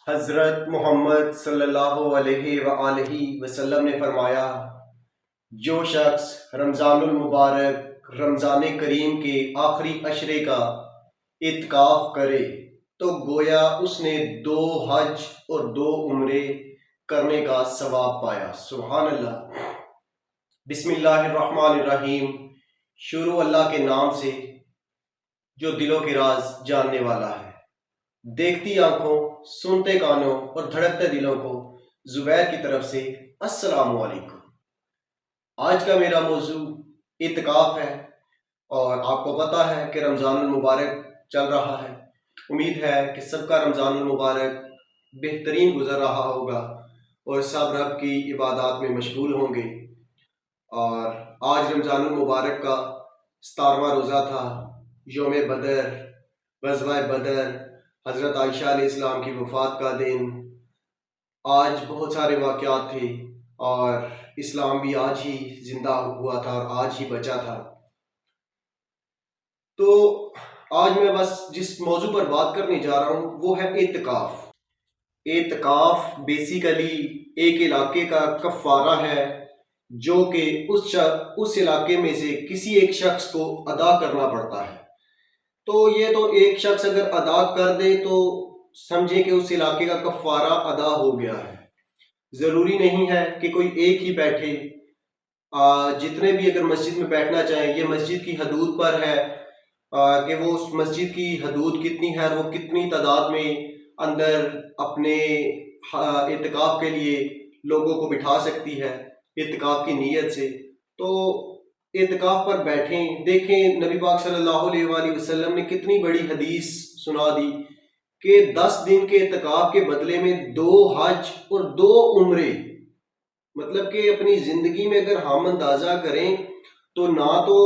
حضرت محمد صلی اللہ علیہ وآلہ وسلم نے فرمایا، جو شخص رمضان المبارک رمضان کریم کے آخری عشرے کا اعتکاف کرے تو گویا اس نے 2 حج اور 2 عمرے کرنے کا ثواب پایا۔ سبحان اللہ۔ بسم اللہ الرحمن الرحیم۔ شروع اللہ کے نام سے جو دلوں کے راز جاننے والا ہے۔ دیکھتی آنکھوں، سنتے کانوں اور دھڑکتے دلوں کو زبیر کی طرف سے السلام علیکم۔ آج کا میرا موضوع اعتکاف ہے، اور آپ کو پتہ ہے کہ رمضان المبارک چل رہا ہے۔ امید ہے کہ سب کا رمضان المبارک بہترین گزر رہا ہوگا اور سب رب کی عبادات میں مشغول ہوں گے۔ اور آج رمضان المبارک کا 17واں روزہ تھا، یوم بدر، غزوہ بدر، حضرت عائشہ علیہ السلام کی وفات کا دن۔ آج بہت سارے واقعات تھے اور اسلام بھی آج ہی زندہ ہوا تھا اور آج ہی بچا تھا۔ تو آج میں بس جس موضوع پر بات کرنے جا رہا ہوں وہ ہے اعتکاف۔ اعتکاف بیسیکلی ایک علاقے کا کفارہ ہے جو کہ اس علاقے میں سے کسی ایک شخص کو ادا کرنا پڑتا ہے۔ تو یہ تو ایک شخص اگر ادا کر دے تو سمجھے کہ اس علاقے کا کفارہ ادا ہو گیا ہے۔ ضروری نہیں ہے کہ کوئی ایک ہی بیٹھے، جتنے بھی اگر مسجد میں بیٹھنا چاہیں، یہ مسجد کی حدود پر ہے کہ وہ اس مسجد کی حدود کتنی ہے اور وہ کتنی تعداد میں اندر اپنے اعتکاف کے لیے لوگوں کو بٹھا سکتی ہے اعتکاف کی نیت سے۔ تو اعتکاف پر بیٹھیں۔ دیکھیں نبی پاک صلی اللہ علیہ وآلہ وسلم نے کتنی بڑی حدیث سنا دی کہ 10 دن کے اعتکاف کے بدلے میں 2 حج اور 2 عمرے، مطلب کہ اپنی زندگی میں اگر ہم اندازہ کریں تو نہ تو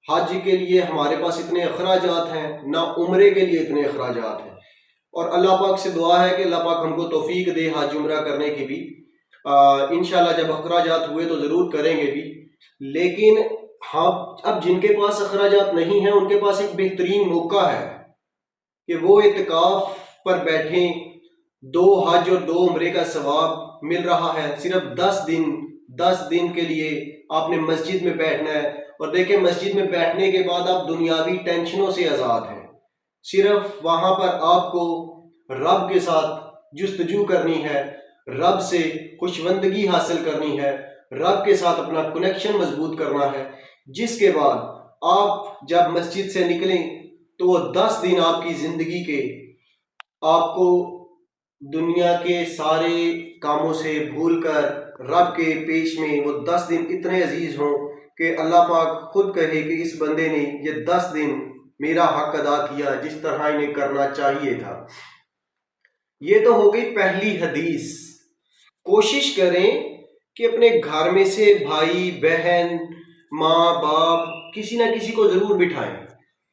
حج کے لیے ہمارے پاس اتنے اخراجات ہیں، نہ عمرے کے لیے اتنے اخراجات ہیں۔ اور اللہ پاک سے دعا ہے کہ اللہ پاک ہم کو توفیق دے حج عمرہ کرنے کی بھی۔ انشاءاللہ جب اخراجات ہوئے تو ضرور کریں گے بھی۔ لیکن اب جن کے پاس اخراجات نہیں ہیں ان کے پاس ایک بہترین موقع ہے کہ وہ اعتکاف پر بیٹھیں۔ 2 حج اور 2 عمرے کا ثواب مل رہا ہے۔ صرف 10 دن کے لیے آپ نے مسجد میں بیٹھنا ہے۔ اور دیکھیں مسجد میں بیٹھنے کے بعد آپ دنیاوی ٹینشنوں سے آزاد ہیں۔ صرف وہاں پر آپ کو رب کے ساتھ جستجو کرنی ہے، رب سے خوشوندگی حاصل کرنی ہے، رب کے ساتھ اپنا کنیکشن مضبوط کرنا ہے، جس کے بعد آپ جب مسجد سے نکلیں تو وہ 10 دن آپ کی زندگی کے آپ کو دنیا کے سارے کاموں سے بھول کر رب کے پیش میں وہ 10 دن اتنے عزیز ہوں کہ اللہ پاک خود کہے کہ اس بندے نے یہ 10 دن میرا حق ادا کیا جس طرح انہیں کرنا چاہیے تھا۔ یہ تو ہو گئی پہلی حدیث۔ کوشش کریں کہ اپنے گھر میں سے بھائی بہن ماں باپ کسی نہ کسی کو ضرور بٹھائیں۔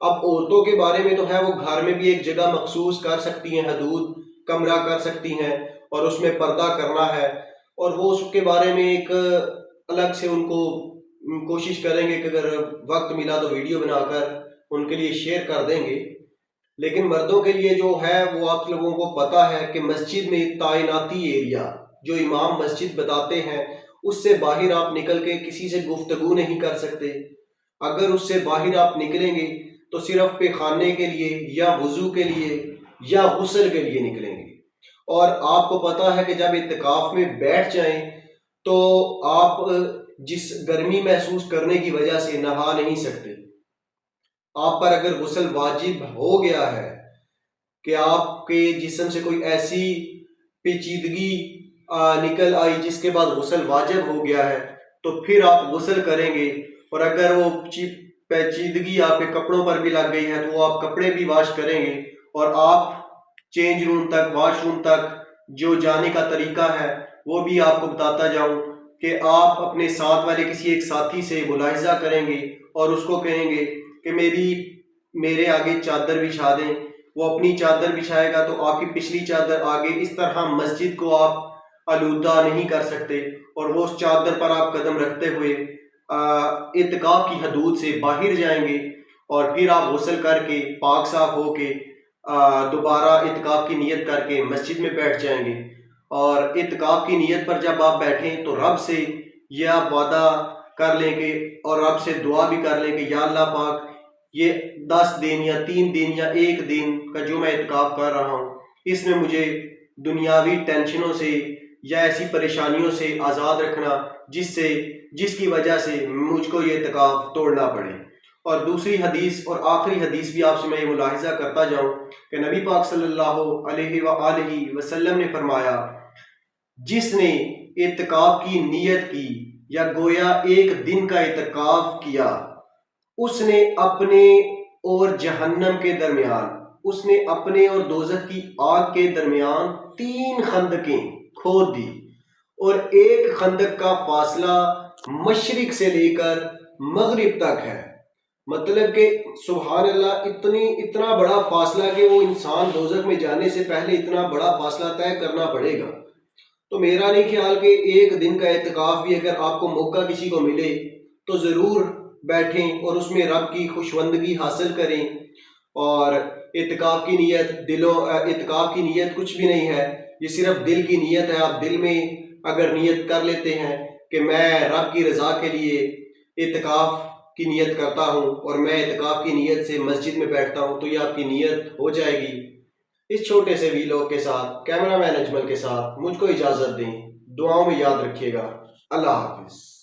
اب عورتوں کے بارے میں تو ہے وہ گھر میں بھی ایک جگہ مخصوص کر سکتی ہیں، حدود کمرہ کر سکتی ہیں اور اس میں پردہ کرنا ہے، اور وہ اس کے بارے میں ایک الگ سے ان کو کوشش کریں گے کہ اگر وقت ملا تو ویڈیو بنا کر ان کے لیے شیئر کر دیں گے۔ لیکن مردوں کے لیے جو ہے وہ آپ لوگوں کو پتہ ہے کہ مسجد میں تعیناتی ایریا جو امام مسجد بتاتے ہیں اس سے باہر آپ نکل کے کسی سے گفتگو نہیں کر سکتے۔ اگر اس سے باہر آپ نکلیں گے تو صرف پیخانے کے لیے یا وضو کے لیے یا غسل کے لیے نکلیں گے۔ اور آپ کو پتہ ہے کہ جب اعتکاف میں بیٹھ جائیں تو آپ جس گرمی محسوس کرنے کی وجہ سے نہا نہیں سکتے۔ آپ پر اگر غسل واجب ہو گیا ہے کہ آپ کے جسم سے کوئی ایسی پیچیدگی نکل آئی جس کے بعد غسل واجب ہو گیا ہے تو پھر آپ غسل کریں گے، اور اگر وہ پیچیدگی آپ کے کپڑوں پر بھی لگ گئی ہے تو وہ آپ کپڑے بھی واش کریں گے، اور آپ چینج روم تک واش روم تک جو جانے کا طریقہ ہے وہ بھی آپ کو بتاتا جاؤں کہ آپ اپنے ساتھ والے کسی ایک ساتھی سے ملاحظہ کریں گے اور اس کو کہیں گے کہ میرے آگے چادر بچھا دیں۔ وہ اپنی چادر بچھائے گا تو آپ کی پچھلی چادر آگے، اس طرح مسجد کو آپ آلودہ نہیں کر سکتے، اور وہ اس چادر پر آپ قدم رکھتے ہوئے اعتکاف کی حدود سے باہر جائیں گے، اور پھر آپ غسل کر کے پاک صاف ہو کے دوبارہ اعتکاف کی نیت کر کے مسجد میں بیٹھ جائیں گے، اور اعتکاف کی نیت پر جب آپ بیٹھیں تو رب سے یہ آپ وعدہ کر لیں کہ، اور رب سے دعا بھی کر لیں کہ یا اللہ پاک، یہ 10 دن یا 3 دن یا 1 دن کا جو میں اعتکاف کر رہا ہوں، اس میں مجھے دنیاوی ٹینشنوں سے یا ایسی پریشانیوں سے آزاد رکھنا جس کی وجہ سے مجھ کو یہ اعتکاف توڑنا پڑے۔ اور دوسری حدیث اور آخری حدیث بھی آپ سے میں یہ ملاحظہ کرتا جاؤں کہ نبی پاک صلی اللہ علیہ وآلہ وسلم نے فرمایا، جس نے اعتکاف کی نیت کی یا گویا 1 دن کا اعتکاف کیا، اس نے اپنے اور جہنم کے درمیان، اس نے اپنے اور دوزخ کی آگ کے درمیان 3 خندقیں کھود دی، اور 1 خندق کا فاصلہ مشرق سے لے کر مغرب تک ہے۔ مطلب کہ سبحان اللہ، اتنا بڑا فاصلہ کہ وہ انسان دوزخ میں جانے سے پہلے اتنا بڑا فاصلہ طے کرنا پڑے گا۔ تو میرا نہیں خیال کہ 1 دن کا اعتکاف بھی اگر آپ کو موقع کسی کو ملے تو ضرور بیٹھیں اور اس میں رب کی خوشوندگی حاصل کریں۔ اور اعتکاف کی نیت کچھ بھی نہیں ہے، یہ صرف دل کی نیت ہے۔ آپ دل میں اگر نیت کر لیتے ہیں کہ میں رب کی رضا کے لیے اعتکاف کی نیت کرتا ہوں اور میں اعتکاف کی نیت سے مسجد میں بیٹھتا ہوں، تو یہ آپ کی نیت ہو جائے گی۔ اس چھوٹے سے ویلوگ کے ساتھ کیمرہ مین اجمل کے ساتھ مجھ کو اجازت دیں، دعاؤں میں یاد رکھیے گا۔ اللہ حافظ۔